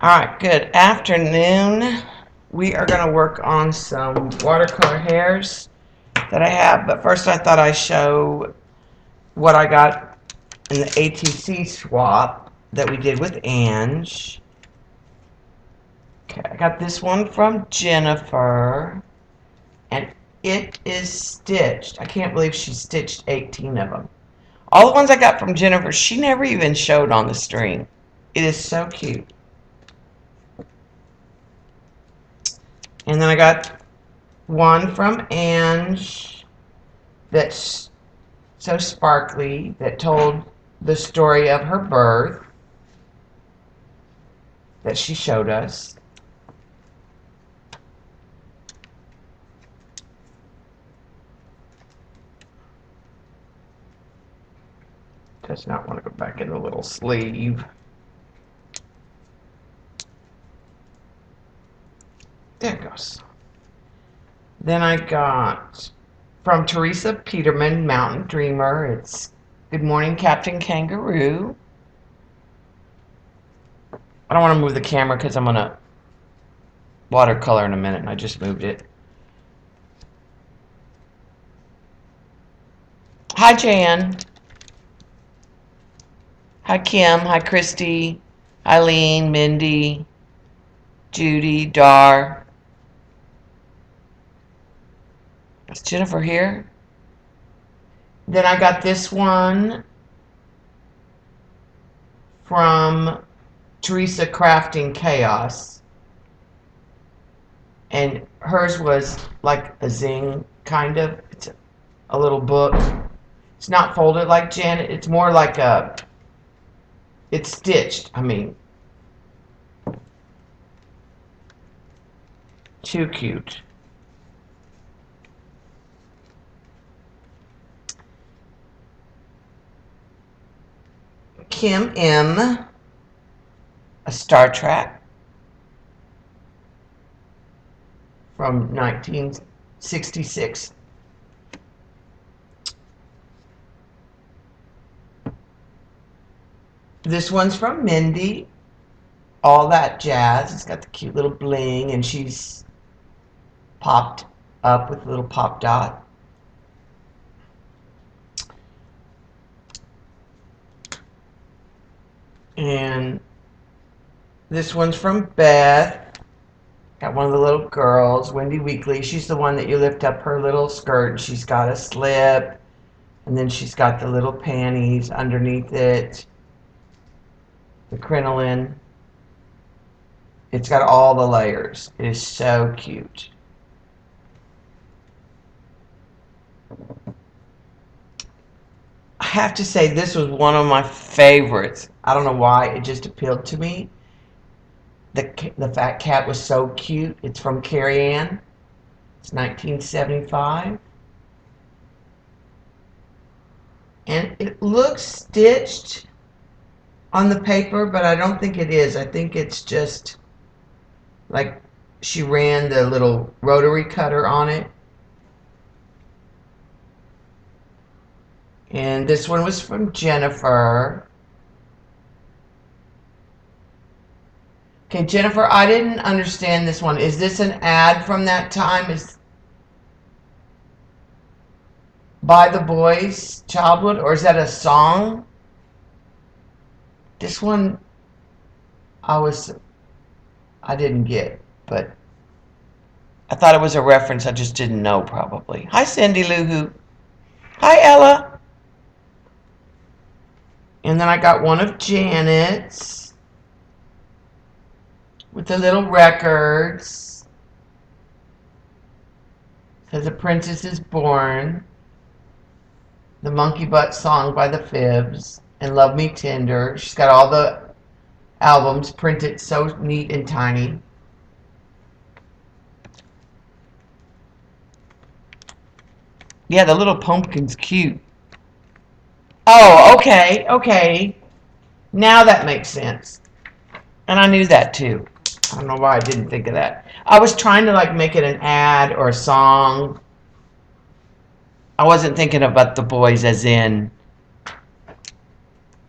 Alright, good afternoon. We are going to work on some watercolor hairs that I have, but first I thought I'd show what I got in the ATC swap that we did with Ange. Okay, I got this one from Jennifer, and it is stitched. I can't believe she stitched 18 of them. All the ones I got from Jennifer, she never even showed on the string. It is so cute. And then I got one from Ange that's so sparkly, that told the story of her birth that she showed us. Does not want to go back in the little sleeve. There it goes. Then I got from Teresa Peterman, Mountain Dreamer. It's Good Morning, Captain Kangaroo. I don't want to move the camera because I'm going to watercolor in a minute, and I just moved it. Hi, Jan. Hi, Kim. Hi, Christy. Eileen, Mindy, Judy, Dar. Is Jennifer here? Then I got this one from Teresa Crafting Chaos. And hers was like a zing, kind of. It's a little book. It's not folded like Janet. It's more like a... It's stitched, I mean. Too cute. Kim M. A Star Trek from 1966. This one's from Mindy. All That Jazz. It's got the cute little bling, and she's popped up with a little pop dot. And this one's from Beth. Got one of the little girls, Wendy Weekly. She's the one that you lift up her little skirt. She's got a slip, and then she's got the little panties underneath it. The crinoline. It's got all the layers. It is so cute. I have to say, this was one of my favorites. I don't know why, it just appealed to me. The fat cat was so cute. It's from Carrie Ann. It's 1975. And it looks stitched on the paper, but I don't think it is. I think it's just like she ran the little rotary cutter on it. And this one was from Jennifer. Okay, Jennifer, I didn't understand this one. Is this an ad from that time? Is By the Boys, Childhood, or is that a song? This one I didn't get, but I thought it was a reference. I just didn't know, probably. Hi, Cindy Lou Who. Hi, Ella. And then I got one of Janet's with the little records. It says A Princess is Born, The Monkey Butt Song by the Fibs, and Love Me Tender. She's got all the albums printed so neat and tiny. Yeah, the little pumpkin's cute. Oh, okay, okay. Now that makes sense. And I knew that too. I don't know why I didn't think of that. I was trying to like make it an ad or a song. I wasn't thinking about the boys as in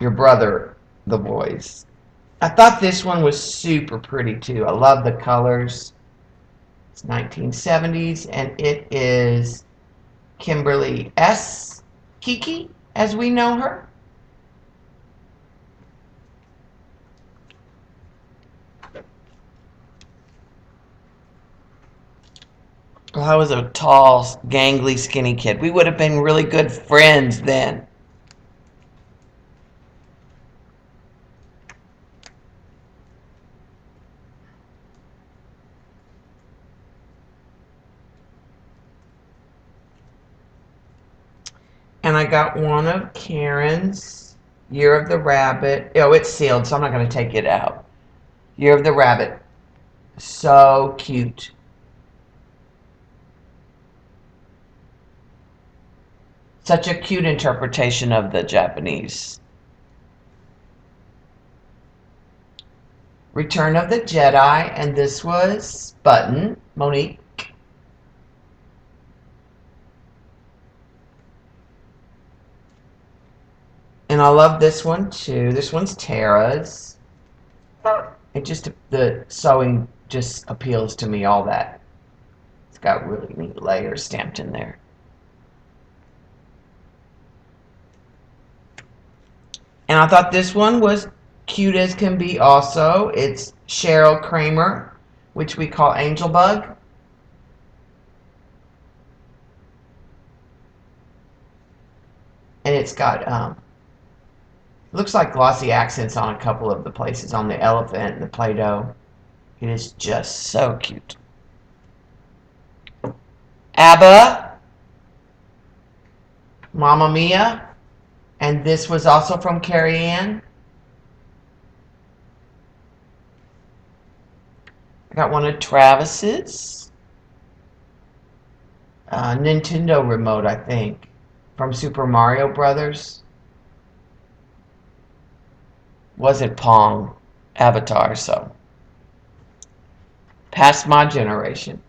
your brother, the boys. I thought this one was super pretty too. I love the colors. It's 1970s, and it is Kimberly S. Kiki, as we know her. Well, I was a tall, gangly, skinny kid. We would have been really good friends then. And I got one of Karen's Year of the Rabbit. Oh, it's sealed, so I'm not going to take it out. Year of the Rabbit. So cute. Such a cute interpretation of the Japanese. Return of the Jedi, and this was Button, Monique. And I love this one too. This one's Tara's. It just, the sewing just appeals to me, all that. It's got really neat layers stamped in there. And I thought this one was cute as can be also. It's Cheryl Kramer, which we call Angel Bug. And it's got, looks like glossy accents on a couple of the places on the elephant and the Play-Doh. It is just so cute. ABBA, Mamma Mia, and this was also from Carrie Ann. I got one of Travis's. Nintendo remote, I think, from Super Mario Brothers. Wasn't Pong, Avatar, so past my generation.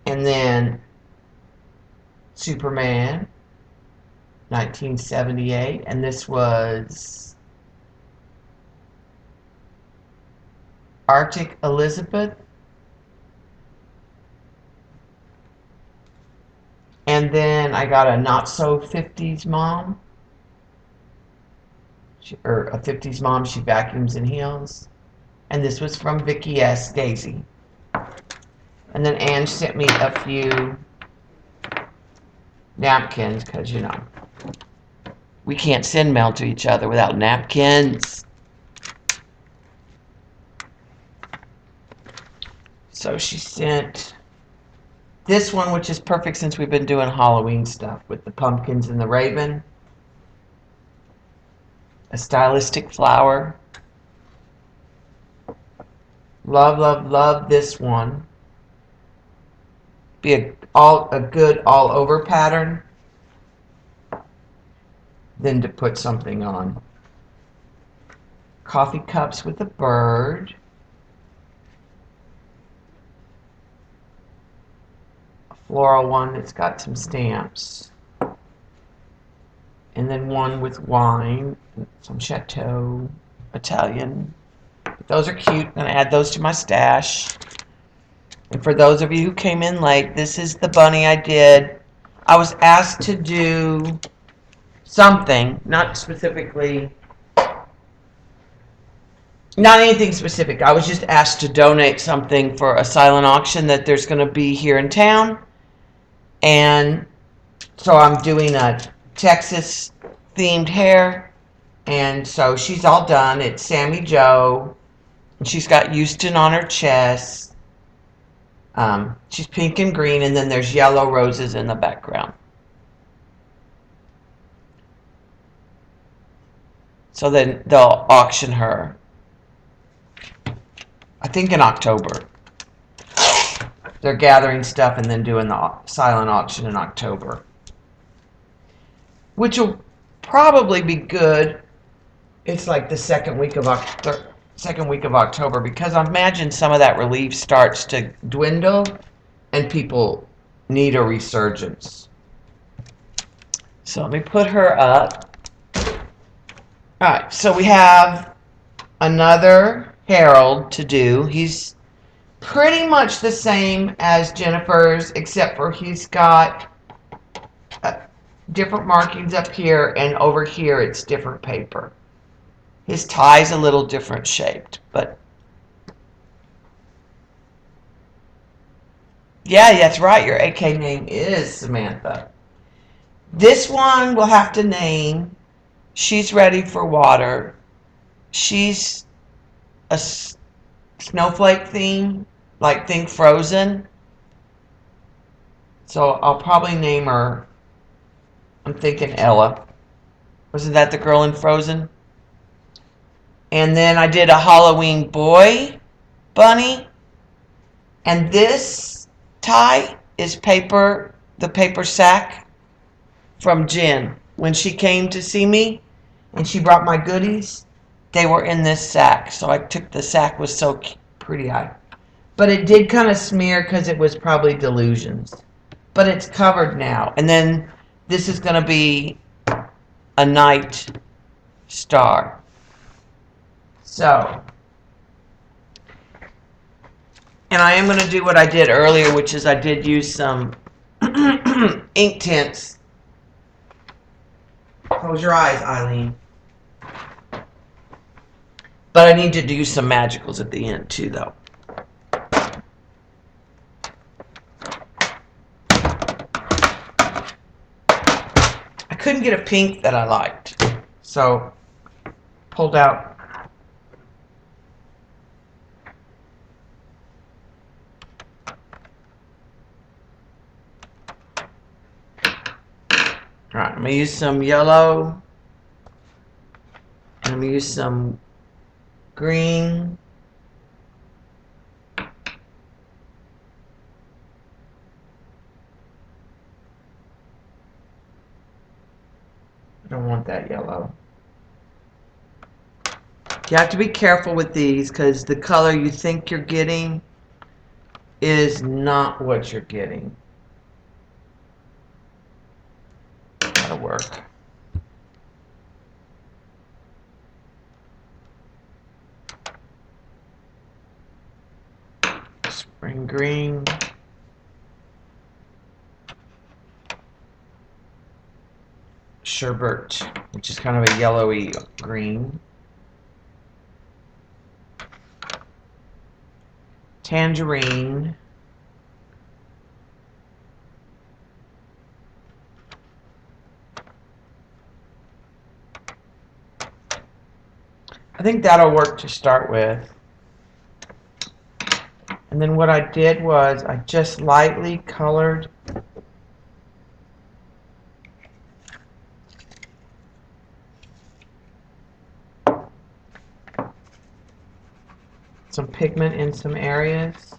And then Superman, 1978, and this was Arctic Elizabeth. And then I got a not so 50s mom. Or a 50s mom, she vacuums and heals. And this was from Vicky S. Daisy. And then Ange sent me a few napkins, because, you know, we can't send mail to each other without napkins. So she sent this one, which is perfect since we've been doing Halloween stuff with the pumpkins and the raven. A stylistic flower. Love, love, love this one. Be a good all over pattern. Then to put something on. Coffee cups with a bird. A floral one that's got some stamps. And then one with wine, some Chateau Italian. Those are cute. I'm going to add those to my stash. And for those of you who came in late, this is the bunny I did. I was asked to do something, not specifically, not anything specific. I was just asked to donate something for a silent auction that there's going to be here in town. And so I'm doing a Texas themed hair. And so she's all done. It's Sammy Joe. And she's got Houston on her chest. She's pink and green, and then there's yellow roses in the background. So then they'll auction her, I think in October. They're gathering stuff and then doing the silent auction in October, which will probably be good. It's like the second week of October, because I imagine some of that relief starts to dwindle and people need a resurgence. So let me put her up. Alright, so we have another Harold to do. He's pretty much the same as Jennifer's, except for he's got different markings up here, and over here it's different paper. His tie's a little different shaped, but yeah, that's right. Your AK name is Samantha. This one we'll have to name. She's ready for water. She's a snowflake theme, like think Frozen. So I'll probably name her, I'm thinking Ella. Wasn't that the girl in Frozen? And then I did a Halloween boy bunny. And this tie is paper, the paper sack from Jen. When she came to see me and she brought my goodies, they were in this sack. So I took the sack, was so pretty. But it did kind of smear because it was probably Delusions. But it's covered now. And then this is going to be a night star. So, and I am going to do what I did earlier, which is I did use some ink tints. Close your eyes, Eileen. But I need to do some magicals at the end too, though. I couldn't get a pink that I liked, so pulled out. All right, I'm gonna use some yellow. I'm gonna use some green. I don't want that yellow. You have to be careful with these because the color you think you're getting is not what you're getting. That'll work. Spring green. Sherbet, which is kind of a yellowy green. Tangerine. I think that'll work to start with. And then what I did was I just lightly colored some pigment in some areas.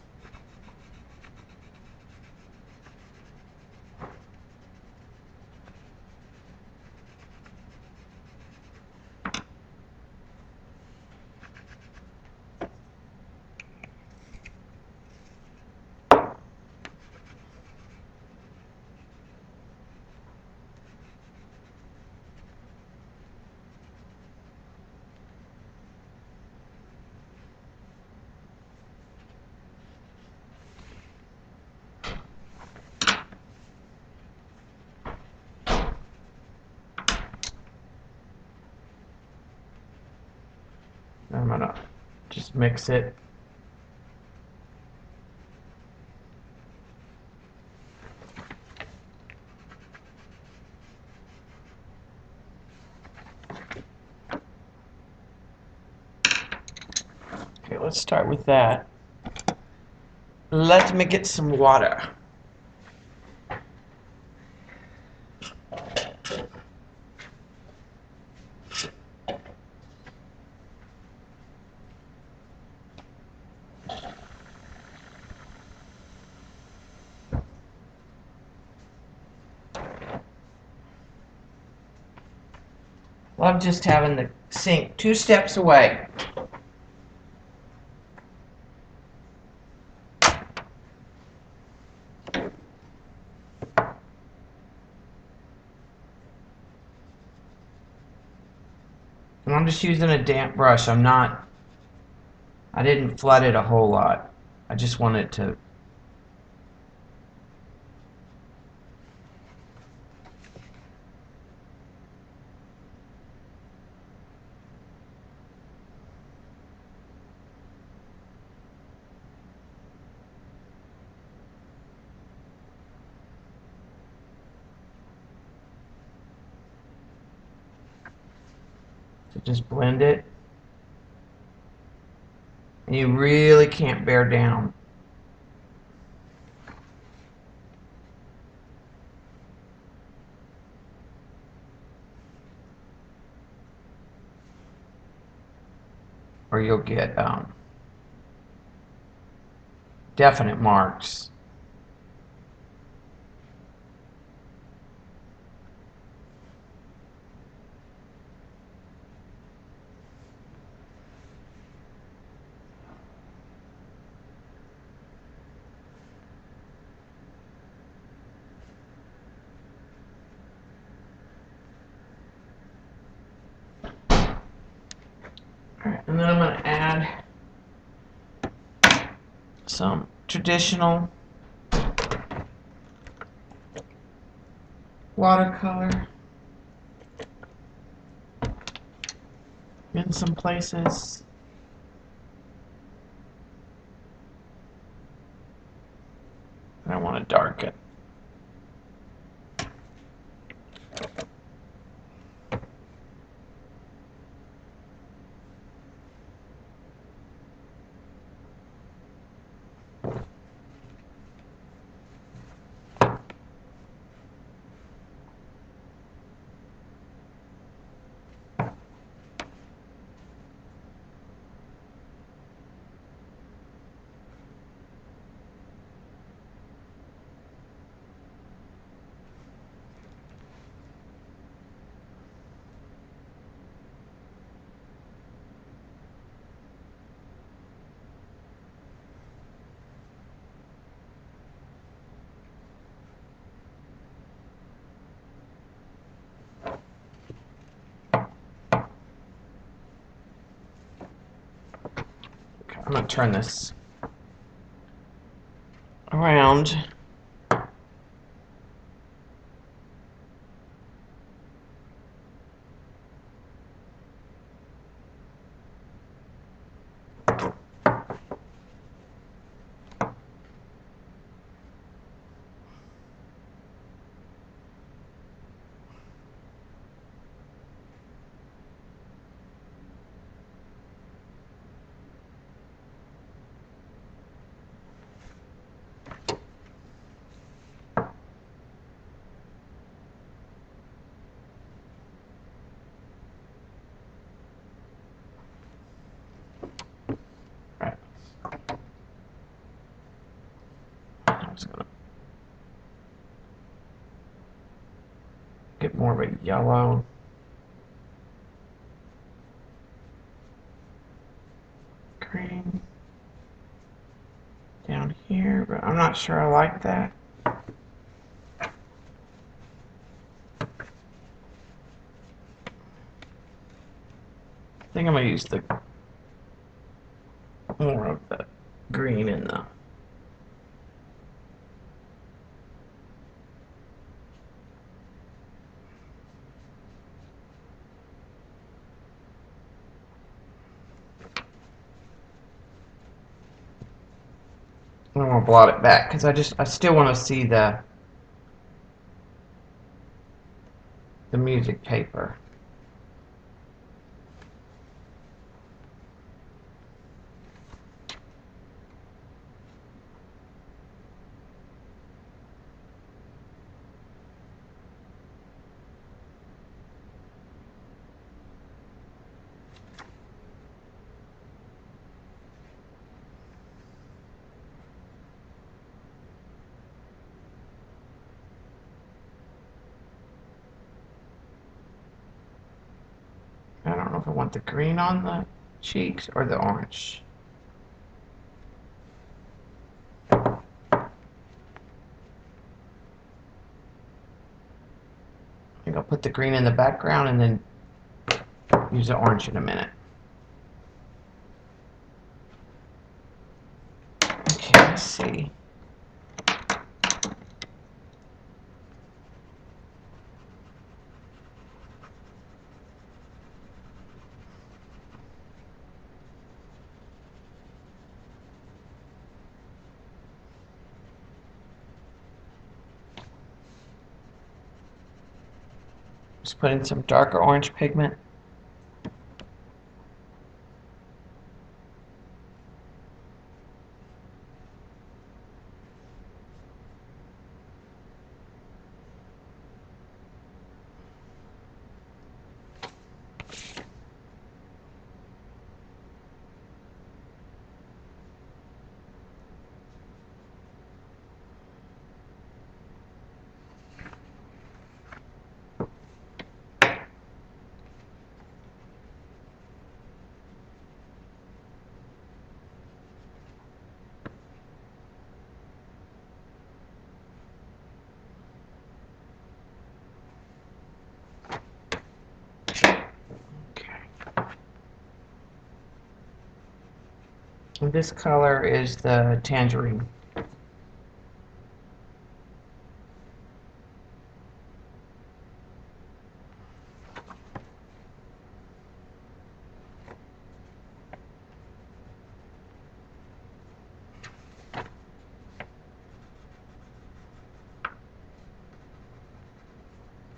I'm gonna just mix it. Okay, let's start with that. Let me get some water. Love just having the sink 2 steps away. And I'm just using a damp brush. I didn't flood it a whole lot. I just want it to just blend it. And you really can't bear down. Or you'll get definite marks. Alright, and then I'm going to add some traditional watercolor in some places. I want to darken. I'm going to turn this around. I'm just gonna get more of a yellow. Green down here, but I'm not sure I like that. I think I'm gonna use the more of the green in the I'm gonna blot it back because I still want to see the music paper. I don't know if I want the green on the cheeks or the orange. I think I'll put the green in the background and then use the orange in a minute. Okay, let's see. Just put in some darker orange pigment. And this color is the tangerine.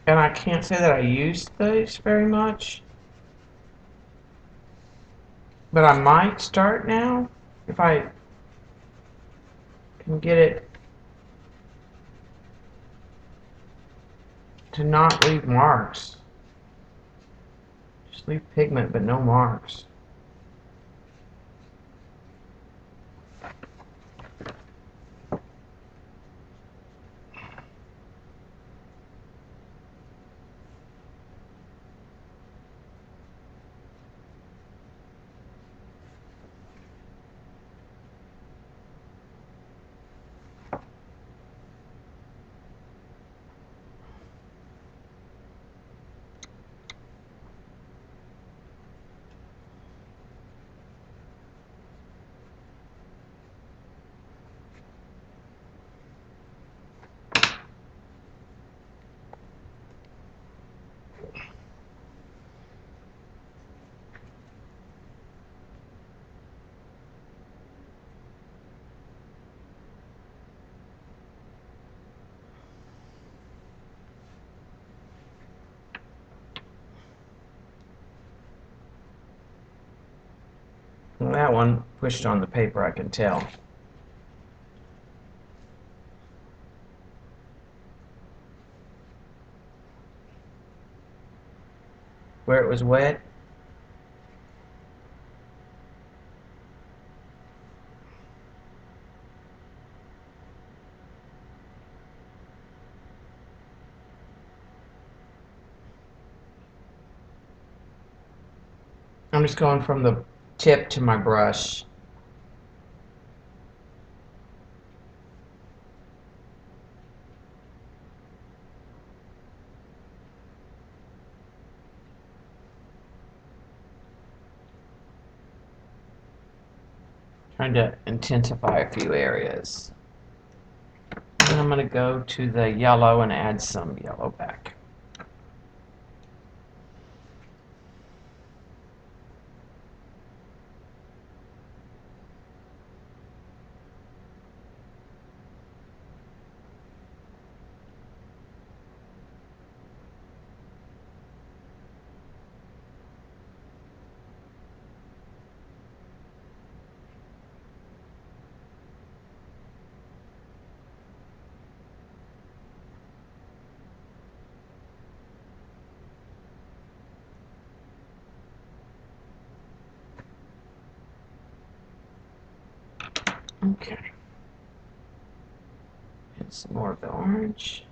And I can't say that I use these very much, but I might start now if I can get it to not leave marks. Just leave pigment but no marks. Well, that one pushed on the paper, I can tell. Where it was wet, I'm just going from the tip to my brush. Trying to intensify a few areas. And I'm going to go to the yellow and add some yellow back. Okay. And some more of the orange.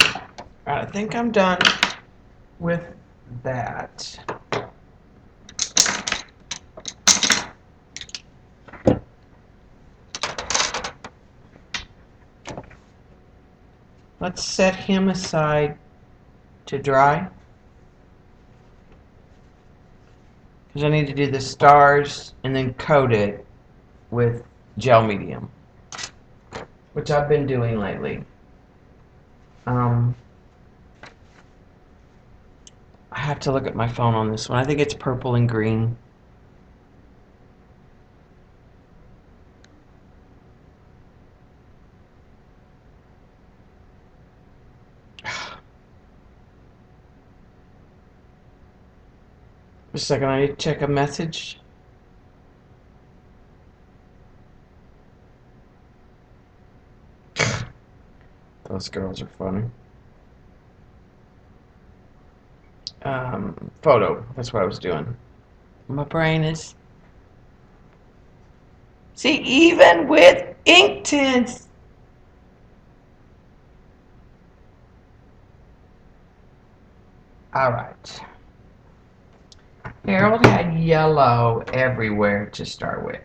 Alright, I think I'm done with that. Let's set him aside to dry. Because I need to do the stars and then coat it with gel medium, which I've been doing lately. I have to look at my phone on this one. I think it's purple and green. Just a second, I need to check a message. Those girls are funny. Photo. That's what I was doing. My brain is... See, even with ink tints. Alright. Harold had yellow everywhere to start with.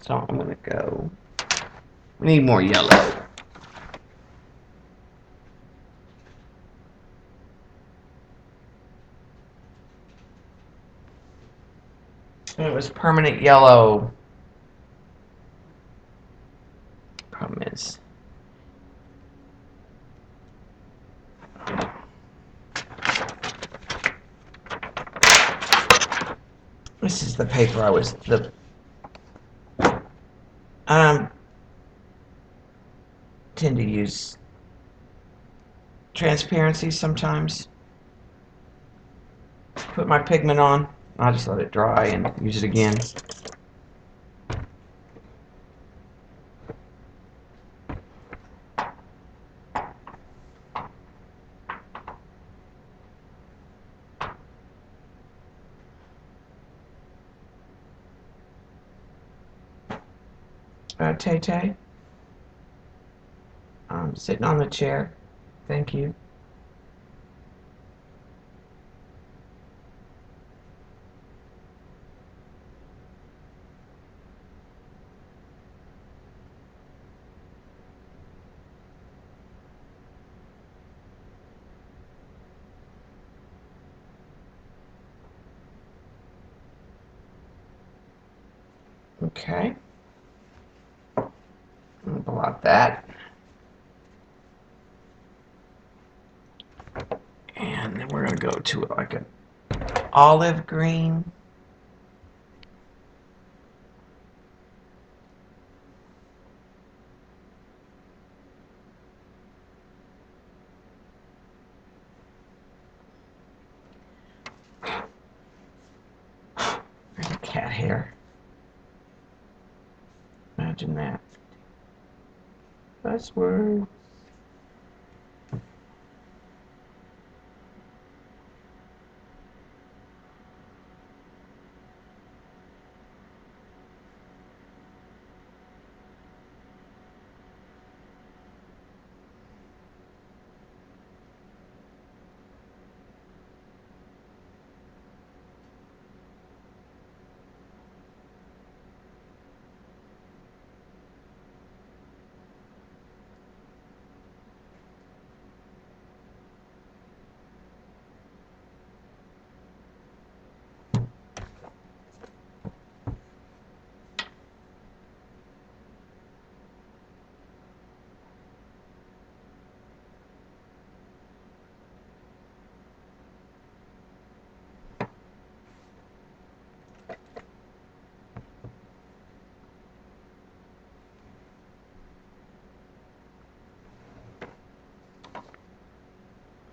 So I'm going to go... We need more yellow. And it was permanent yellow. Problem is... This is the paper I was... tend to use transparency sometimes. Put my pigment on. I'll just let it dry and use it again. Tay-Tay. I'm sitting on the chair. Thank you. Okay. I'll blot that. And then we're going to go to like an olive green. There's a cat hair. Imagine that. Buzzword.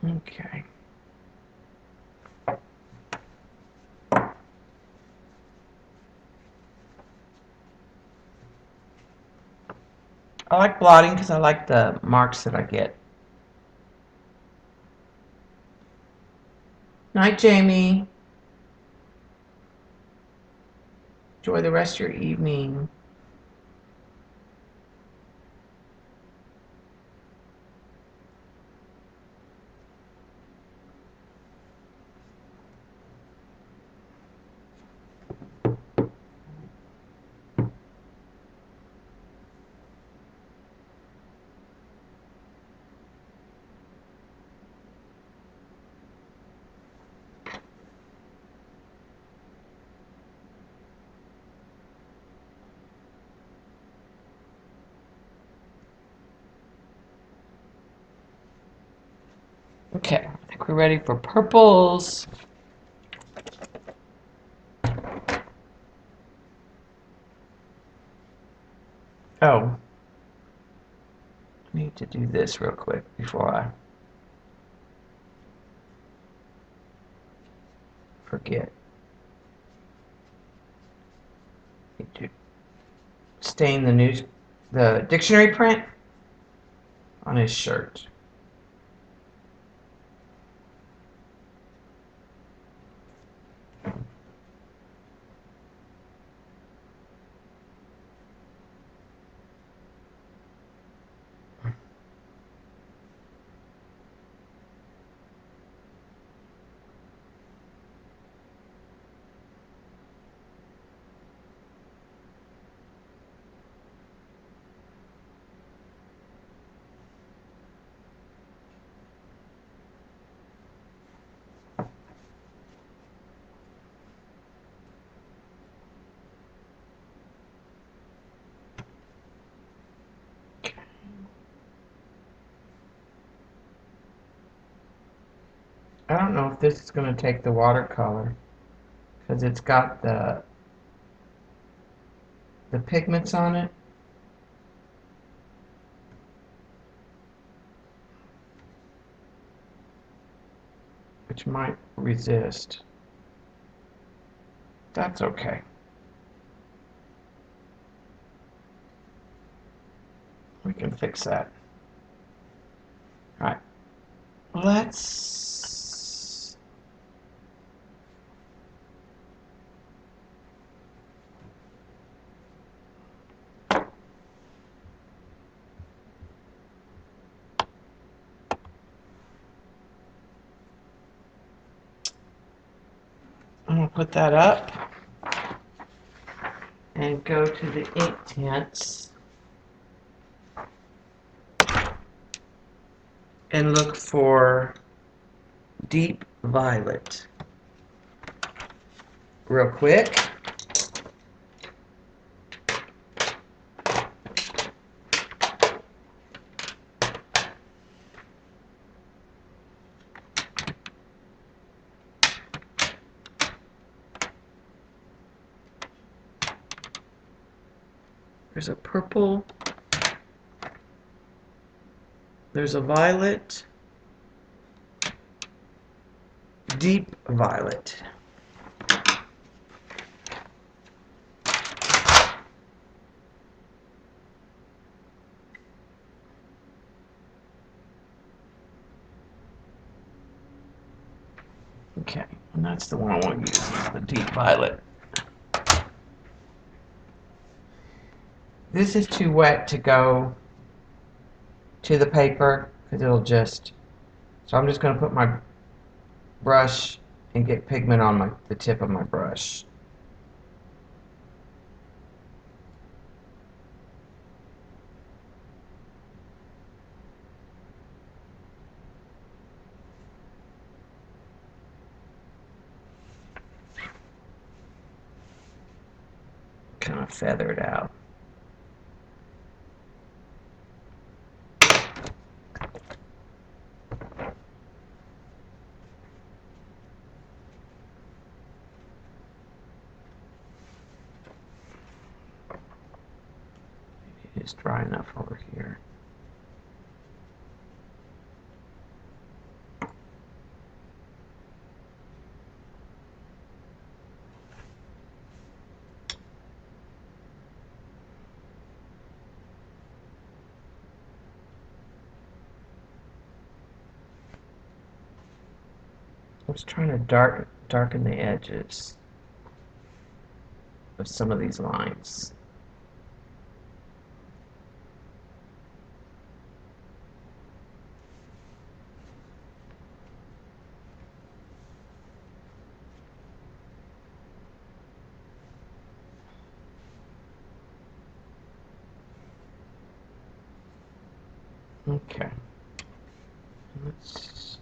Okay. I like blotting because I like the marks that I get. Night, Jamie. Enjoy the rest of your evening. Okay, I think we're ready for purples. Oh, I need to do this real quick before I forget. Need to stain the dictionary print on his shirt. I don't know if this is going to take the watercolor because it's got the pigments on it, which might resist. That's okay. We can fix that. All right. Let's I'm gonna put that up and go to the ink tints and look for deep violet real quick. There's a purple, there's a violet, deep violet. Okay, and that's the one I want to use, the deep violet. This is too wet to go to the paper because it'll just, so I'm just going to put my brush and get pigment on the tip of my brush. Kind of feather it out. It's dry enough over here. I was trying to darken the edges of some of these lines. Okay. Let's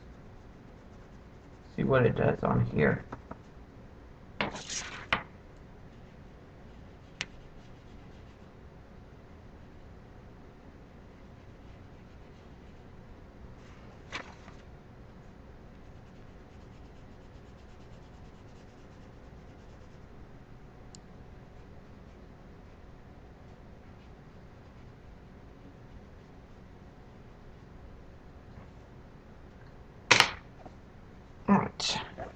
see what it does on here. Alright.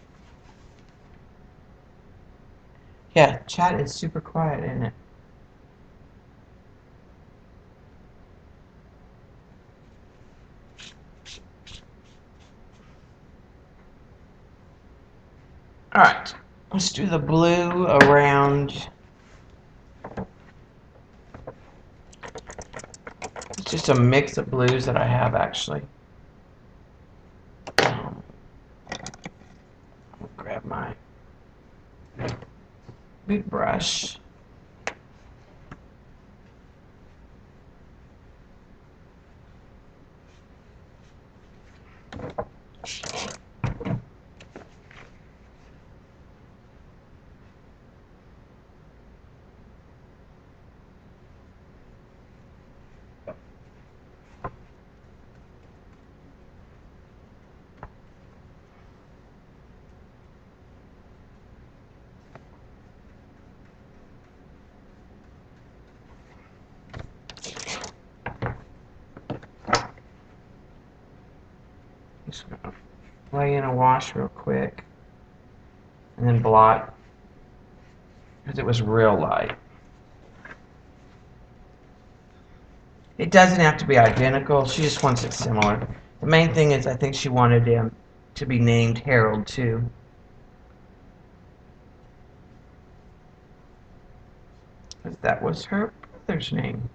Yeah, chat is super quiet, isn't it? Alright, let's do the blue around. It's just a mix of blues that I have actually. I'll grab my big brush. Just gonna lay in a wash real quick and then blot because it was real light. It doesn't have to be identical. She just wants it similar. The main thing is I think she wanted him to be named Harold too. Because that was her brother's name.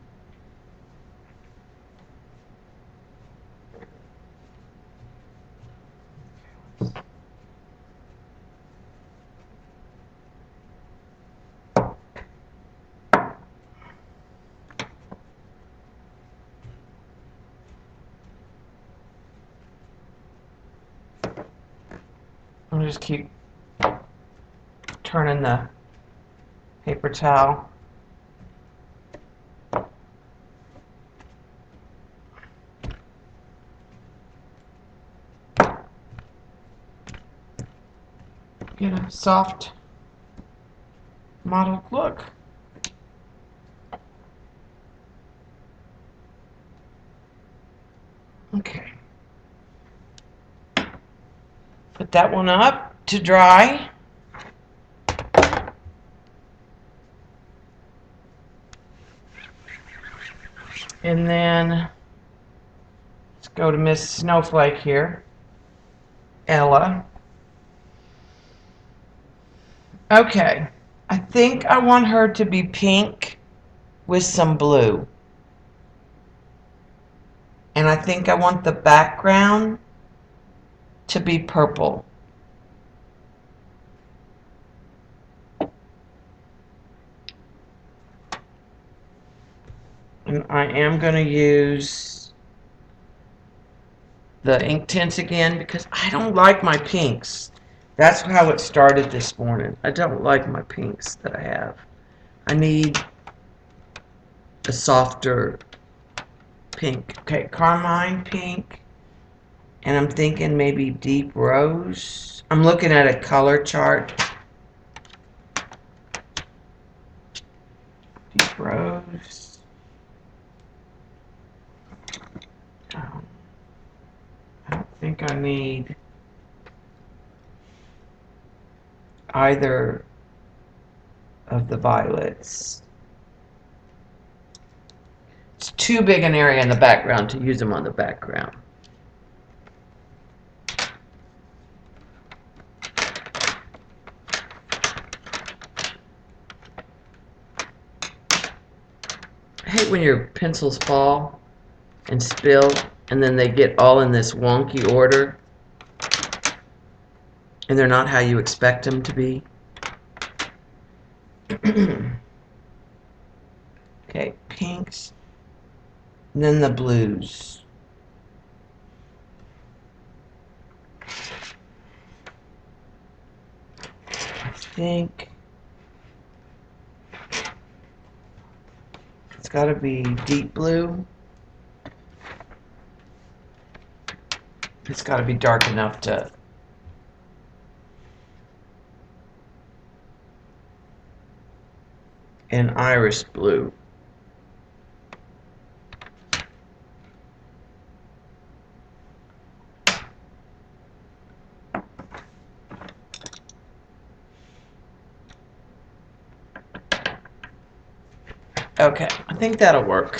I'll just keep turning the paper towel. Get a soft mottled look. Okay. Put that one up to dry. And then let's go to Miss Snowflake here, Ella. Okay, I think I want her to be pink with some blue. And I think I want the background to be purple. And I am going to use the ink tints again because I don't like my pinks. That's how it started this morning. I don't like my pinks that I have. I need a softer pink. Okay, carmine pink. And I'm thinking maybe deep rose. I'm looking at a color chart. Deep rose. I don't think I need either of the violets. It's too big an area in the background to use them on the background. I hate when your pencils fall and spill and then they get all in this wonky order and they're not how you expect them to be. Okay, pinks, and then the blues. I think it's got to be deep blue. It's got to be dark enough to and iris blue. Okay, I think that'll work.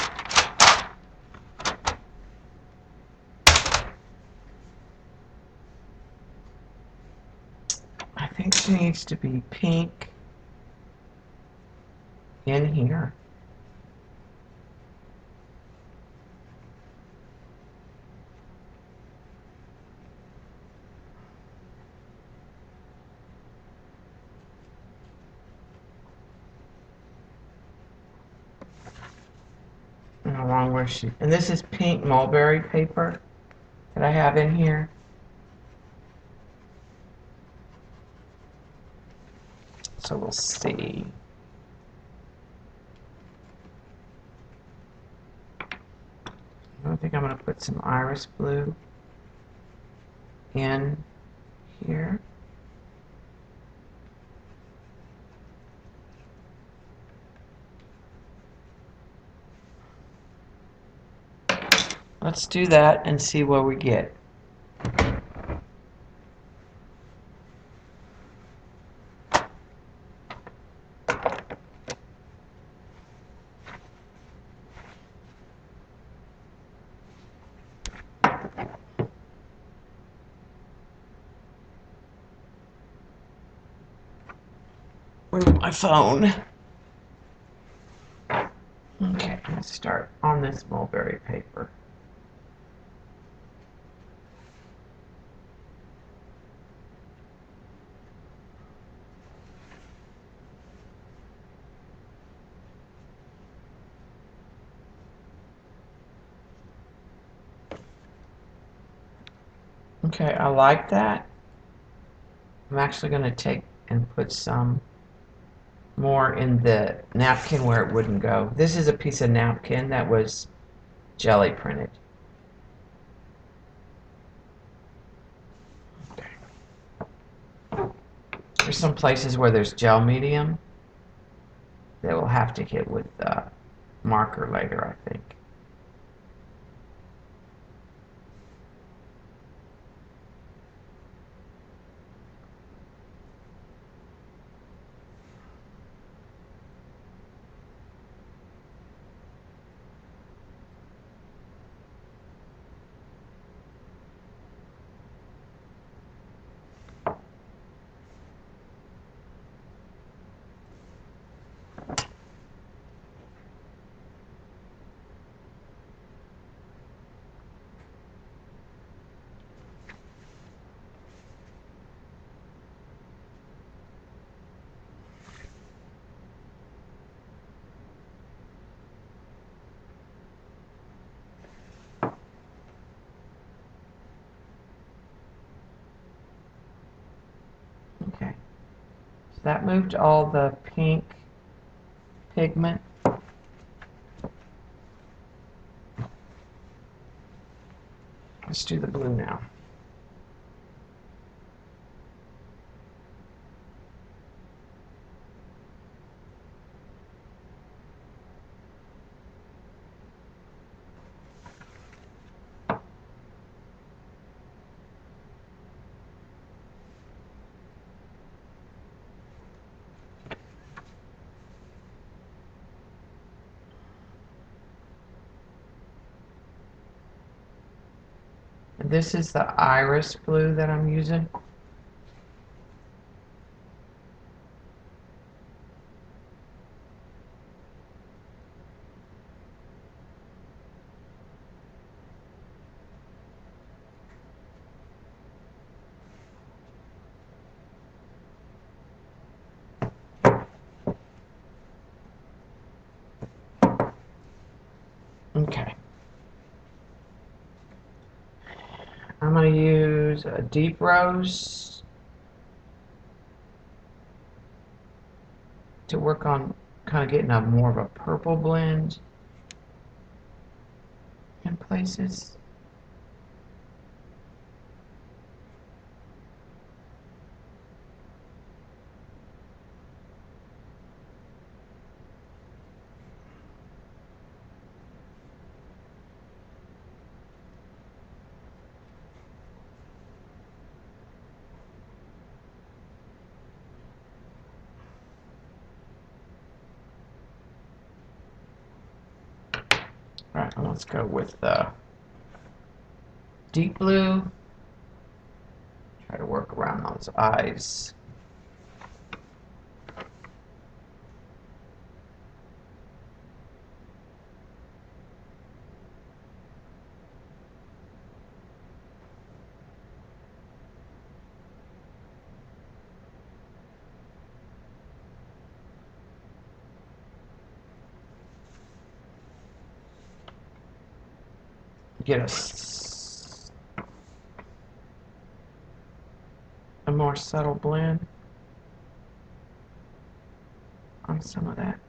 I think she needs to be pink in here. And along where she, and this is pink mulberry paper that I have in here. So we'll see. I think I'm going to put some iris blue in here. Let's do that and see what we get. Where's my phone? Okay, let's start on this mulberry paper. Okay, I like that. I'm actually going to take and put some more in the napkin where it wouldn't go. This is a piece of napkin that was jelly printed. There's some places where there's gel medium that we'll have to hit with marker later, I think. Okay, so that moved all the pink pigment. Let's do the blue now. This is the iris blue that I'm using. Okay. I'm going to use a deep rose to work on kind of getting a more of a purple blend in places. Alright, let's go with the deep blue. Try to work around those eyes. Get a more subtle blend on some of that.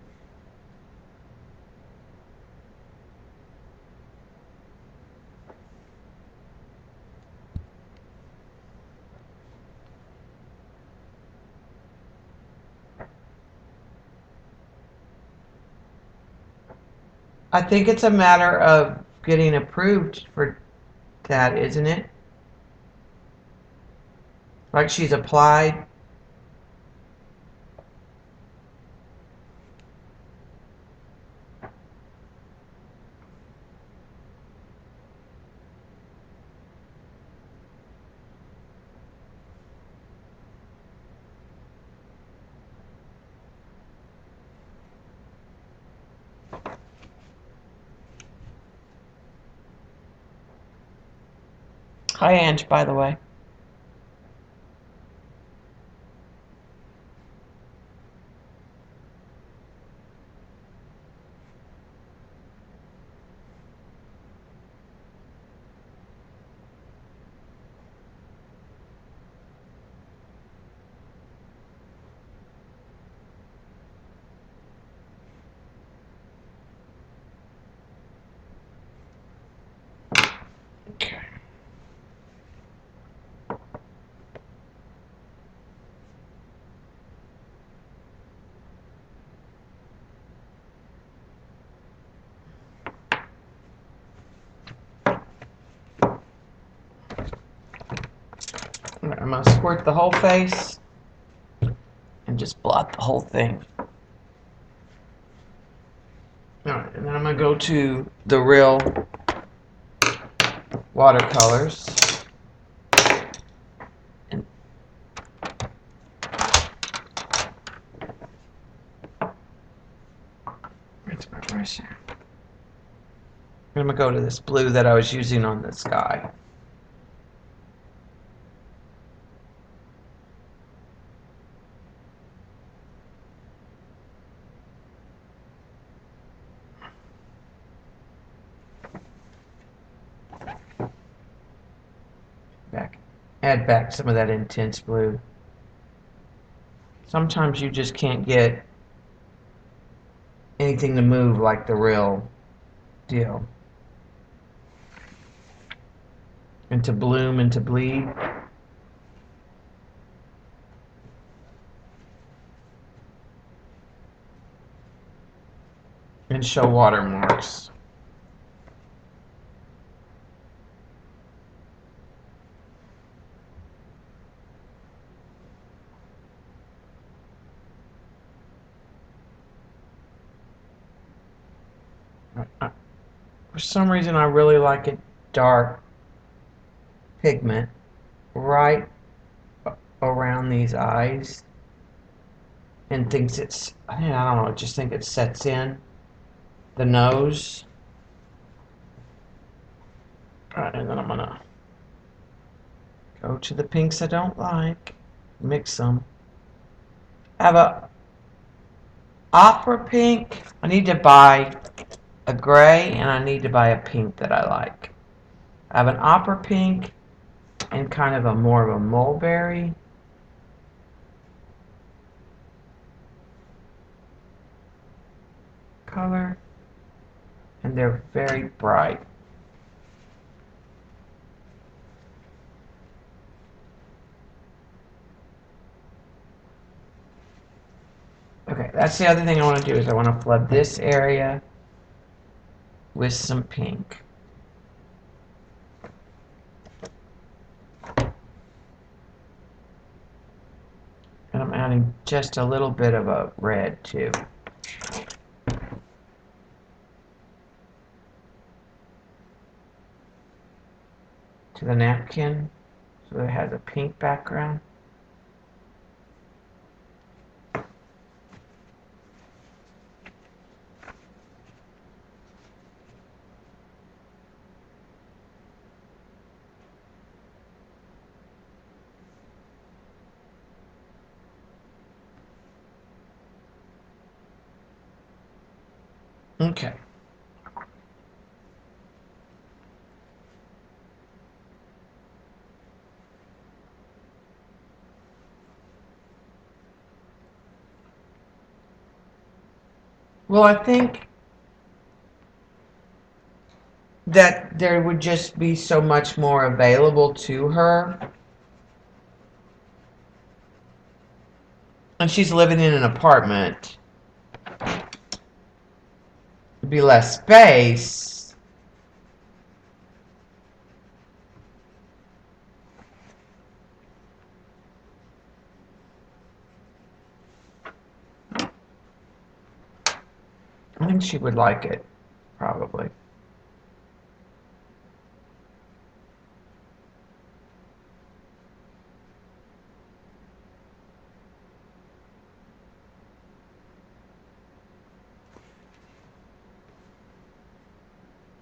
I think it's a matter of getting approved for that, isn't it? Like she's applied. Hi, Ange, by the way. Okay. I'm going to squirt the whole face and just blot the whole thing. Alright, and then I'm going to go to the real watercolors. And where's my brush here? I'm going to go to this blue that I was using on the sky. Add back some of that intense blue. Sometimes you just can't get anything to move like the real deal. And to bloom and to bleed. And show watermarks. For some reason, I really like a dark pigment right around these eyes, and thinks it's, I don't know, I just think it sets in the nose. Alright, and then I'm gonna go to the pinks I don't like, mix them. I have a opera pink. I need to buy a gray, and I need to buy a pink that I like. I have an opera pink and kind of a more of a mulberry. Color, and they're very bright. Okay, that's the other thing I want to do is I want to flood this area with some pink. And I'm adding just a little bit of a red too. the napkin so it has a pink background. Okay. Well, I think that there would just be so much more available to her. And she's living in an apartment. It'd be less space. I think she would like it, probably.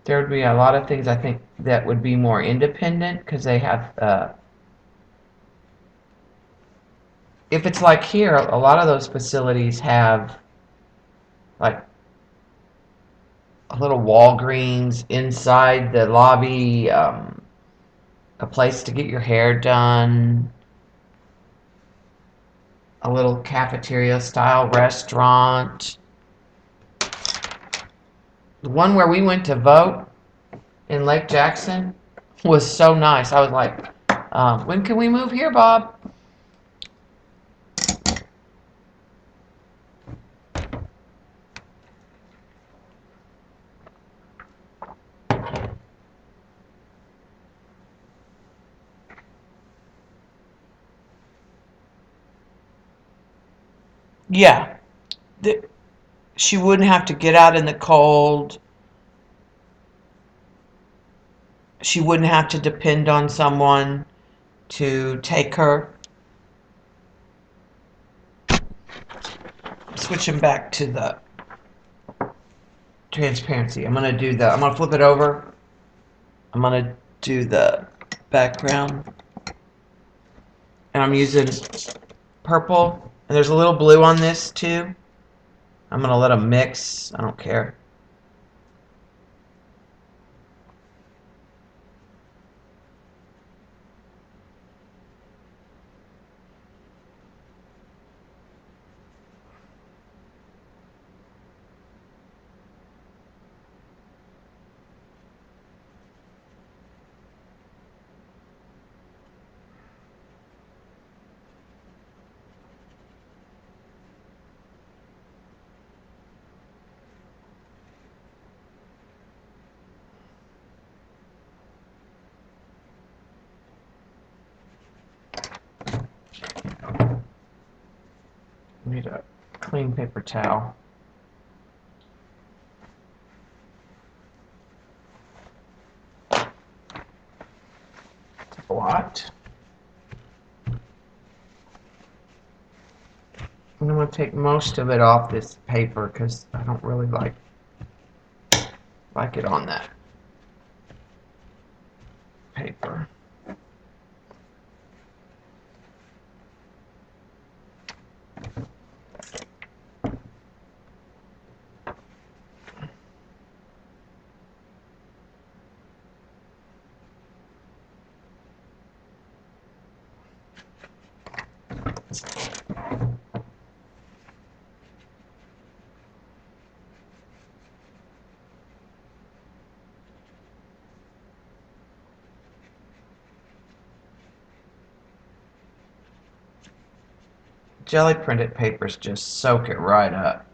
There would be a lot of things I think that would be more independent because they have, if it's like here, a lot of those facilities have like a little Walgreens inside the lobby, a place to get your hair done, a little cafeteria style restaurant. The one where we went to vote in Lake Jackson was so nice. I was like, when can we move here, Bob? Yeah. She wouldn't have to get out in the cold. She wouldn't have to depend on someone to take her. Switching back to the transparency. I'm going to flip it over. I'm going to do the background. And I'm using purple. And there's a little blue on this too. I'm going to let them mix. I don't care. I need a clean paper towel. It's a lot. I'm going to take most of it off this paper because I don't really like it on that paper. Jelly printed papers just soak it right up.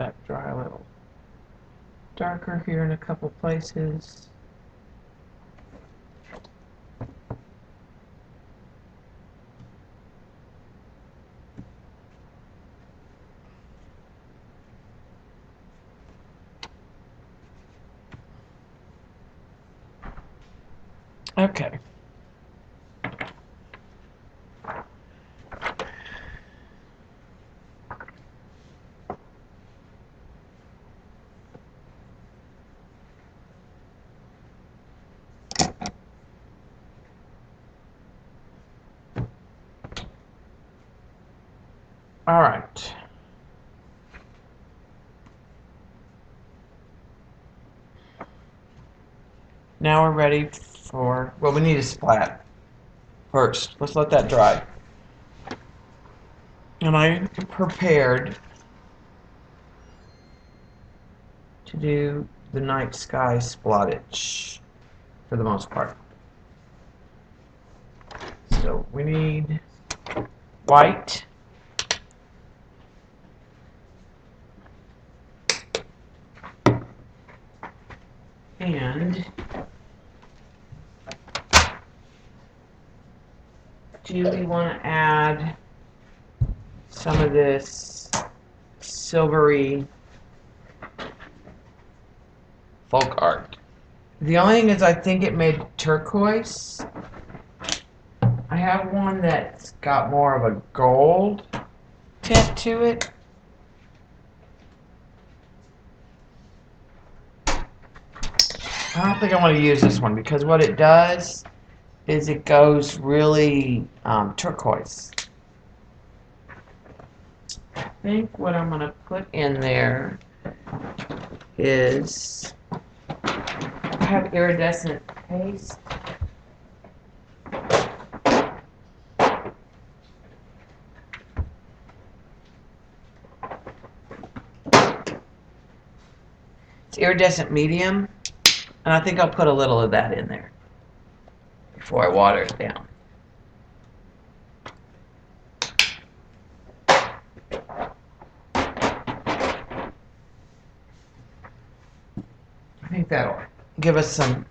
that dry a little darker here in a couple places. Okay. All right. Now we're ready for, well, we need a splat first. Let's let that dry. And I am prepared to do the night sky splottage for the most part. So we need white. And do we want to add some of this silvery folk art? The only thing is I think it made turquoise. I have one that's got more of a gold tint to it. I don't think I want to use this one because what it does is it goes really turquoise. I think what I'm going to put in there is, I have iridescent paste. It's iridescent medium, and I think I'll put a little of that in there before I water it down. I think that'll give us some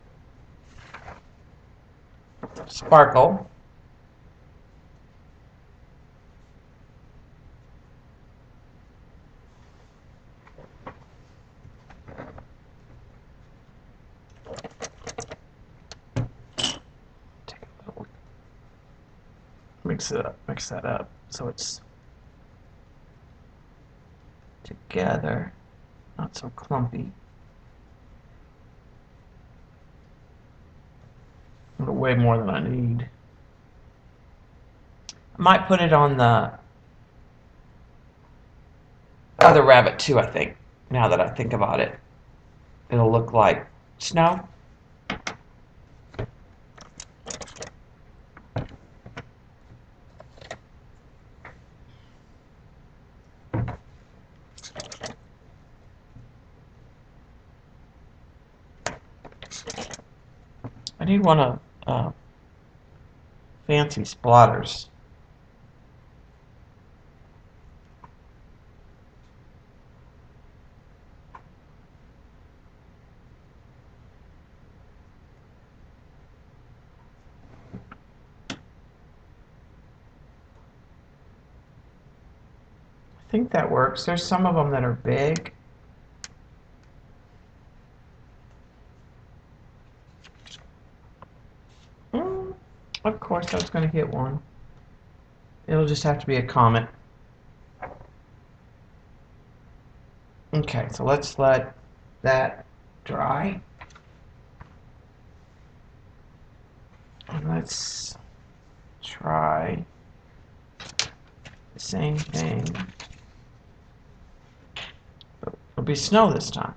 sparkle. Take a little, mix that up so it's together, not so clumpy. Way more than I need. I might put it on the other rabbit too, I think, now that I think about it. It'll look like snow. I need one of fancy splatters. I think that works. There's some of them that are big. Of course I was going to hit one. It'll just have to be a comet. Okay, so let's let that dry. And let's try the same thing. But it'll be snow this time.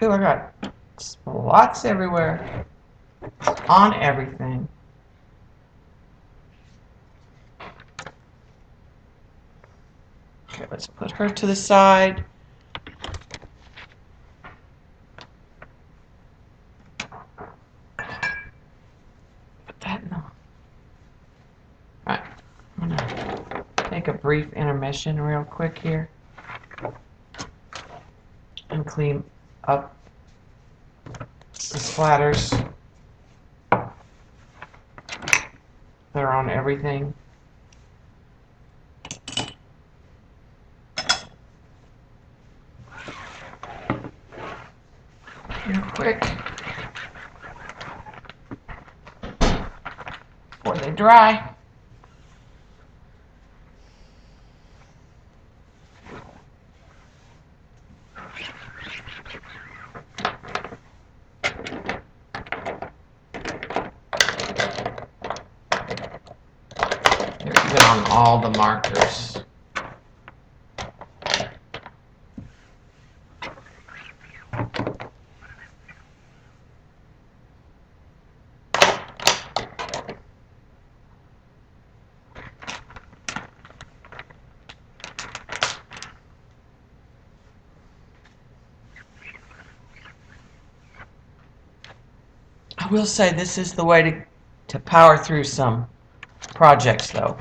Ooh, I got spots everywhere on everything. Okay, let's put her to the side. Put that in the... Alright, I'm gonna take a brief intermission real quick here and clean up the splatters that are on everything. Real quick before they dry. They're even on all the markers. I will say this is the way to power through some projects though.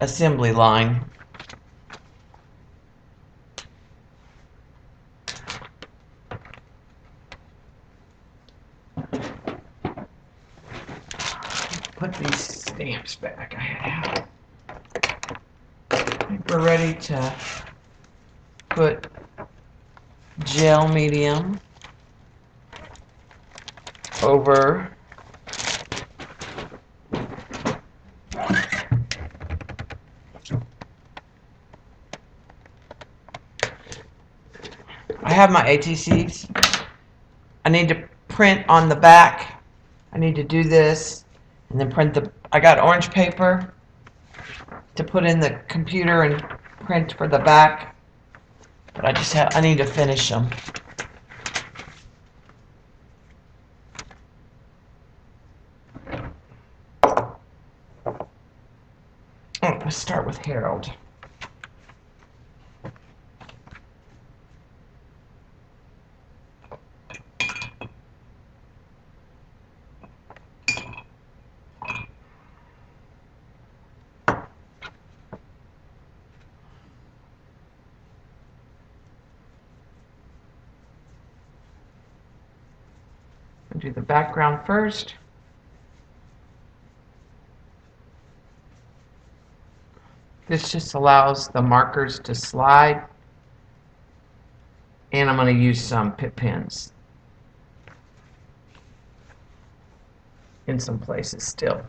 Assembly line. Put these stamps back I have. I think we're ready to put gel medium over I have my ATCs. I need to print on the back. I need to do this and then print I got orange paper to put in the computer and print for the back. But I need to finish them. Oh, let's start with Harold. I'll do the background first. This just allows the markers to slide. And I'm going to use some pip pens in some places still.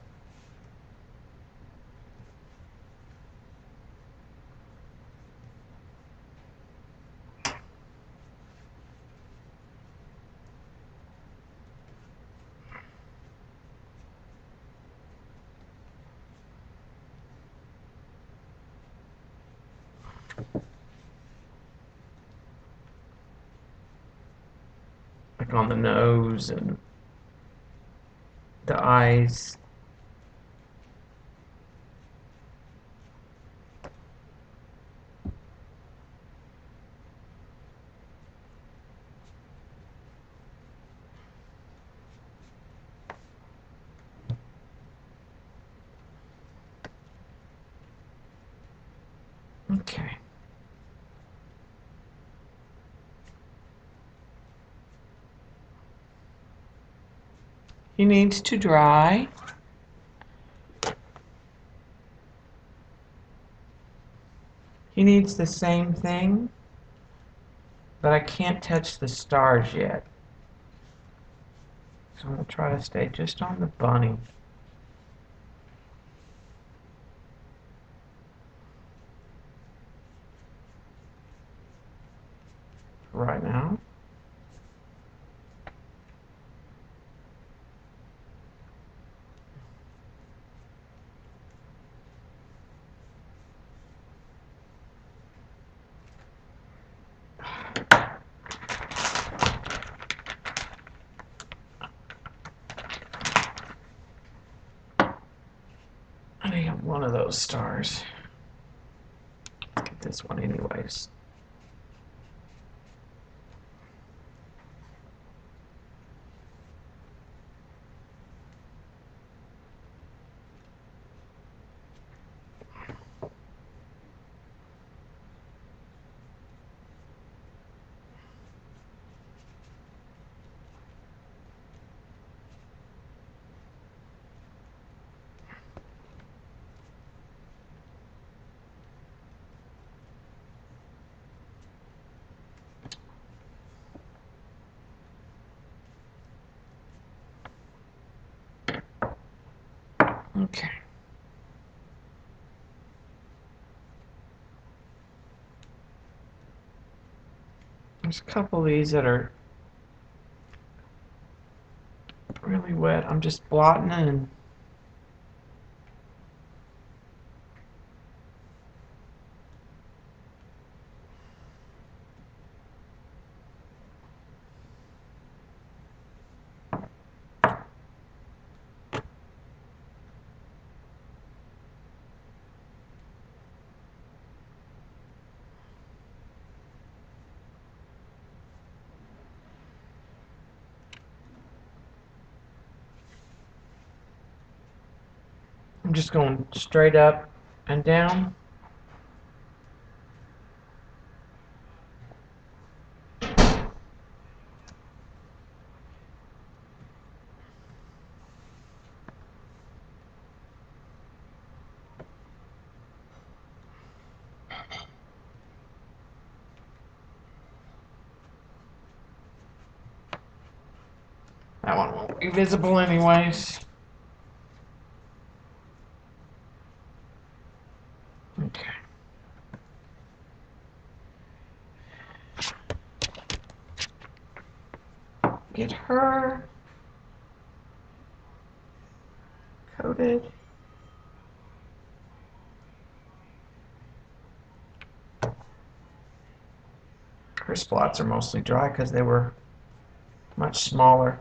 Like on the nose and the eyes. Okay. He needs to dry. He needs the same thing, but I can't touch the stars yet. So I'm going to try to stay just on the bunny. Right now. I have one of those stars. Get this one anyways. Okay. There's a couple of these that are really wet. I'm just blotting and I'm just going straight up and down. That one won't be visible anyways. Okay. Get her coated. Her spots are mostly dry because they were much smaller.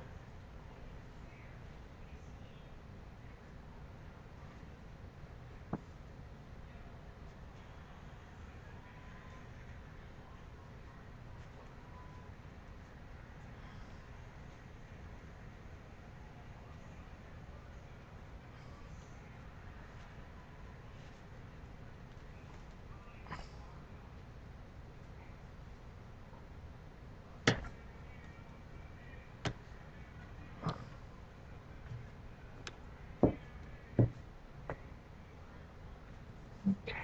Okay.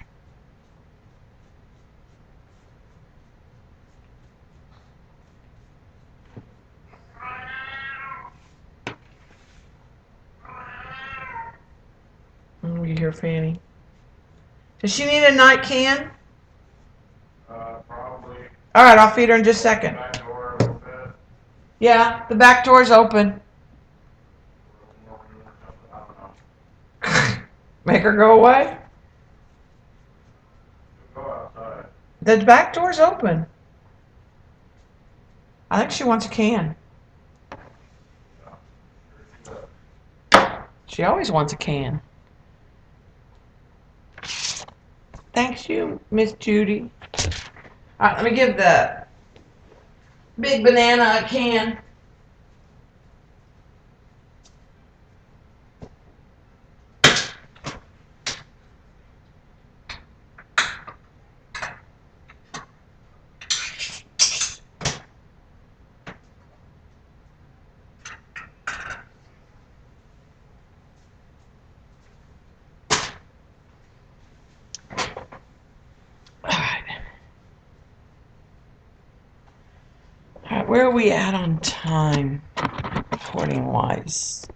Oh, you hear Fanny? Does she need a night can? Probably. All right, I'll feed her in just a second. Back door a little bit. Yeah, the back door's open. I don't know. Make her go away. Go outside. The back door's open. I think she wants a can. She always wants a can. Thanks you, Miss Judy. All right, let me give the big banana a can. All right, where are we at on time, recording wise?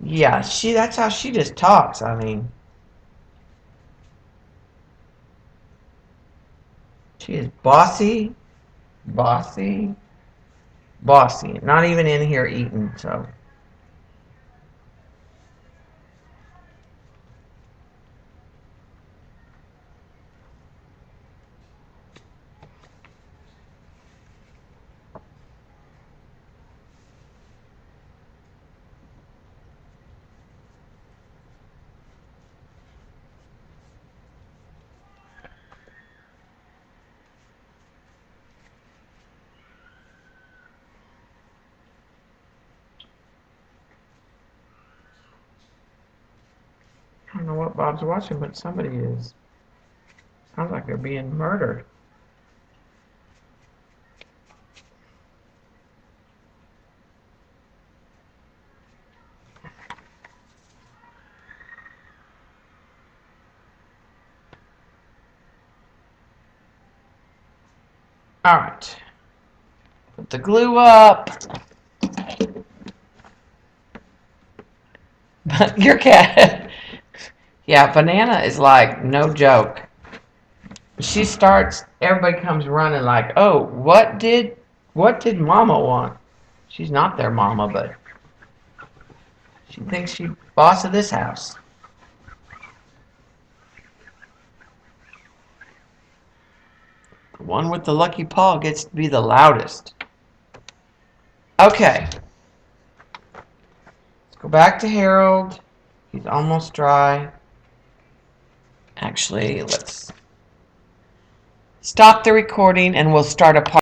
Yeah, that's how she just talks. I mean, she is bossy, bossy, bossy. Not even in here eating, so. don't know what Bob's watching, but somebody is. Sounds like they're being murdered. Alright. Put the glue up. Your cat. Yeah, Banana is like no joke. She starts, everybody comes running like, oh, what did Mama want? She's not their mama, but she thinks she's boss of this house. The one with the lucky paw gets to be the loudest. Okay. Let's go back to Harold. He's almost dry. Actually, let's stop the recording and we'll start a part.